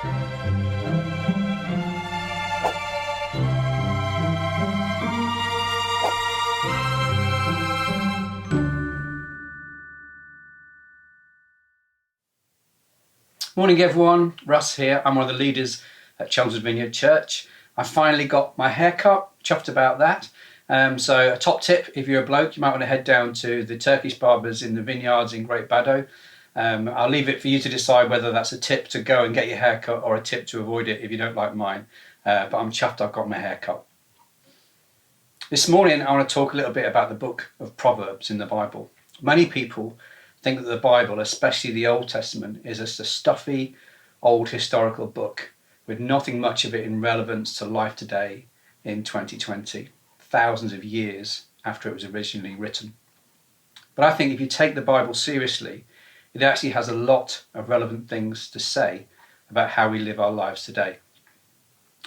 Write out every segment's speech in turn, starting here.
Morning everyone, Russ here. I'm one of the leaders at Chelmsford Vineyard Church. I finally got my hair cut, chuffed about that. So a top tip, if you're a bloke, you might want to head down to the Turkish barbers in the vineyards in Great Baddow. I'll leave it for you to decide whether that's a tip to go and get your hair cut or a tip to avoid it if you don't like mine. But I'm chuffed I've got my hair cut. This morning I want to talk a little bit about the book of Proverbs in the Bible. Many people think that the Bible, especially the Old Testament, is just a stuffy, old historical book with nothing much of it in relevance to life today in 2020, thousands of years after it was originally written. But I think if you take the Bible seriously, it actually has a lot of relevant things to say about how we live our lives today.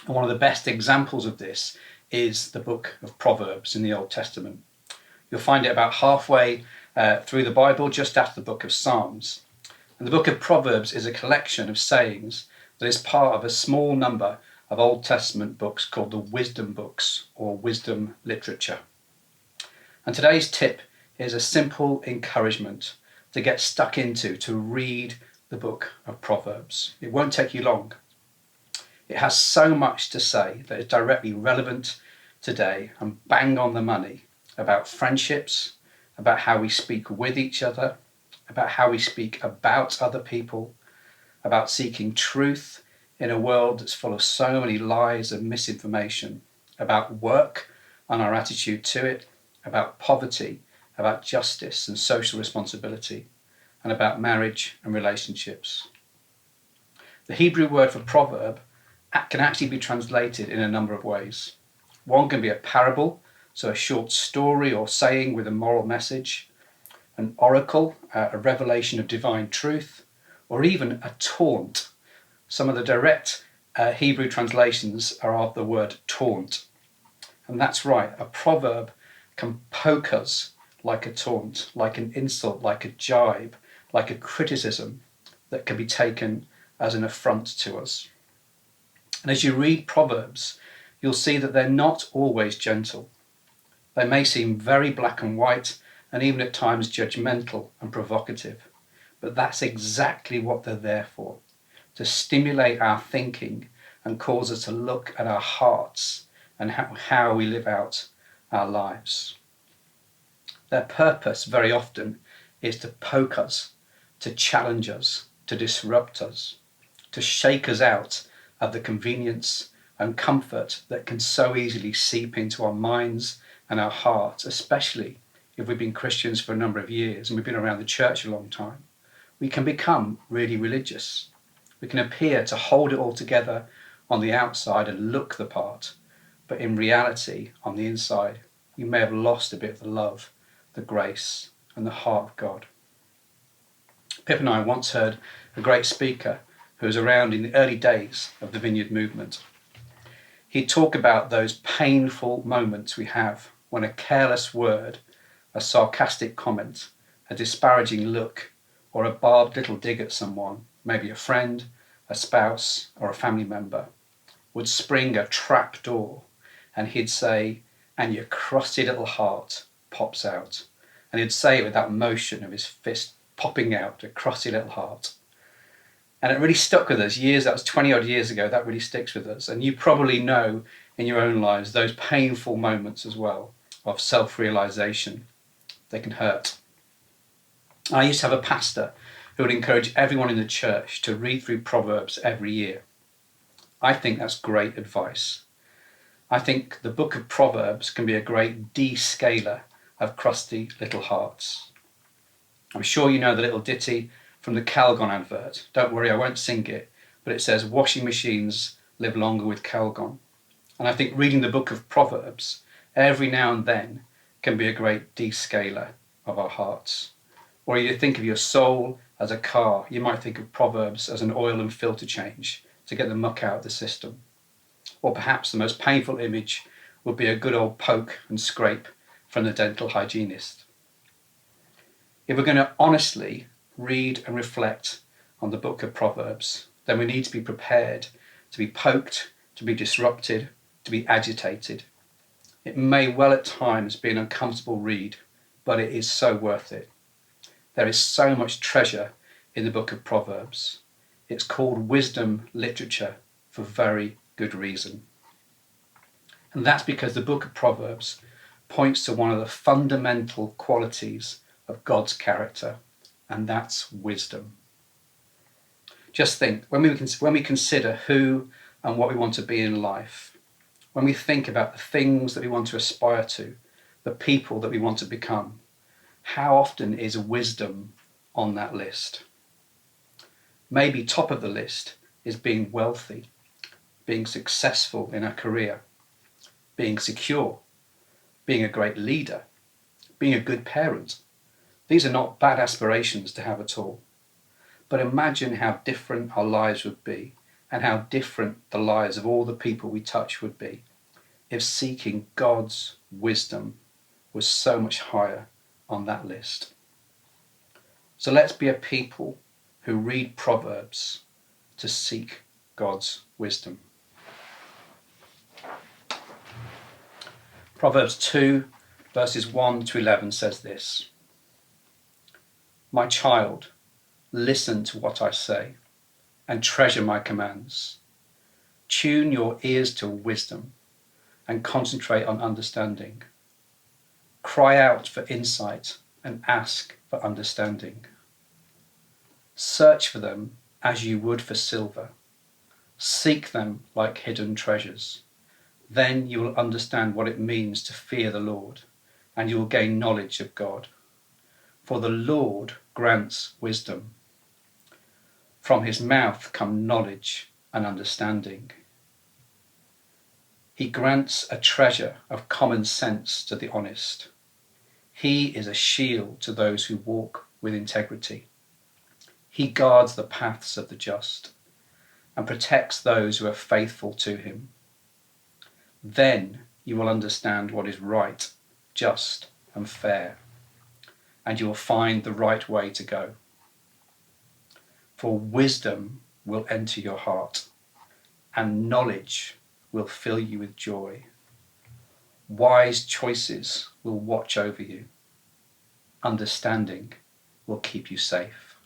And one of the best examples of this is the book of Proverbs in the Old Testament. You'll find it about halfway through the Bible, just after the book of Psalms. And the book of Proverbs is a collection of sayings that is part of a small number of Old Testament books called the wisdom books or wisdom literature. And today's tip is a simple encouragement to get stuck into, to read the book of Proverbs. It won't take you long. It has so much to say that is directly relevant today and bang on the money about friendships, about how we speak with each other, about how we speak about other people, about seeking truth in a world that's full of so many lies and misinformation, about work and our attitude to it, about poverty, about justice and social responsibility, and about marriage and relationships. The Hebrew word for proverb can actually be translated in a number of ways. One can be a parable, so a short story or saying with a moral message, an oracle, a revelation of divine truth, or even a taunt. Some of the direct Hebrew translations are of the word taunt. And that's right, a proverb can poke us like a taunt, like an insult, like a jibe, like a criticism that can be taken as an affront to us. And as you read Proverbs, you'll see that they're not always gentle. They may seem very black and white and even at times judgmental and provocative, but that's exactly what they're there for, to stimulate our thinking and cause us to look at our hearts and how we live out our lives. Their purpose very often is to poke us, to challenge us, to disrupt us, to shake us out of the convenience and comfort that can so easily seep into our minds and our hearts, especially if we've been Christians for a number of years and we've been around the church a long time. We can become really religious. We can appear to hold it all together on the outside and look the part, but in reality, on the inside, you may have lost a bit of the love, the grace, and the heart of God. Pip and I once heard a great speaker who was around in the early days of the Vineyard movement. He'd talk about those painful moments we have when a careless word, a sarcastic comment, a disparaging look, or a barbed little dig at someone, maybe a friend, a spouse, or a family member, would spring a trap door, and he'd say, "And your crusty little heart pops out." And he'd say it with that motion of his fist popping out, a crusty little heart. And it really stuck with us that was 20 odd years ago, that really sticks with us. And you probably know in your own lives those painful moments as well of self-realization. They can hurt. I used to have a pastor who would encourage everyone in the church to read through Proverbs every year. I think that's great advice. I think the book of Proverbs can be a great descaler of crusty little hearts. I'm sure you know the little ditty from the Calgon advert. Don't worry, I won't sing it, but it says washing machines live longer with Calgon. And I think reading the book of Proverbs every now and then can be a great descaler of our hearts. Or you think of your soul as a car, you might think of Proverbs as an oil and filter change to get the muck out of the system. Or perhaps the most painful image would be a good old poke and scrape from the dental hygienist. If we're going to honestly read and reflect on the book of Proverbs, then we need to be prepared to be poked, to be disrupted, to be agitated. It may well at times be an uncomfortable read, but it is so worth it. There is so much treasure in the book of Proverbs. It's called wisdom literature for very good reason. And that's because the book of Proverbs points to one of the fundamental qualities of God's character, and that's wisdom. Just think, when we consider who and what we want to be in life, when we think about the things that we want to aspire to, the people that we want to become, how often is wisdom on that list? Maybe top of the list is being wealthy, being successful in a career, being secure, being a great leader, being a good parent. These are not bad aspirations to have at all. But imagine how different our lives would be, and how different the lives of all the people we touch would be, if seeking God's wisdom was so much higher on that list. So let's be a people who read Proverbs to seek God's wisdom. Proverbs 2 verses 1 to 11 says this: "My child, listen to what I say and treasure my commands. Tune your ears to wisdom and concentrate on understanding. Cry out for insight and ask for understanding. Search for them as you would for silver. Seek them like hidden treasures. Then you will understand what it means to fear the Lord, and you will gain knowledge of God. For the Lord grants wisdom. From his mouth come knowledge and understanding. He grants a treasure of common sense to the honest. He is a shield to those who walk with integrity. He guards the paths of the just and protects those who are faithful to him. Then you will understand what is right, just, and fair, and you will find the right way to go. For wisdom will enter your heart, and knowledge will fill you with joy. Wise choices will watch over you. Understanding will keep you safe."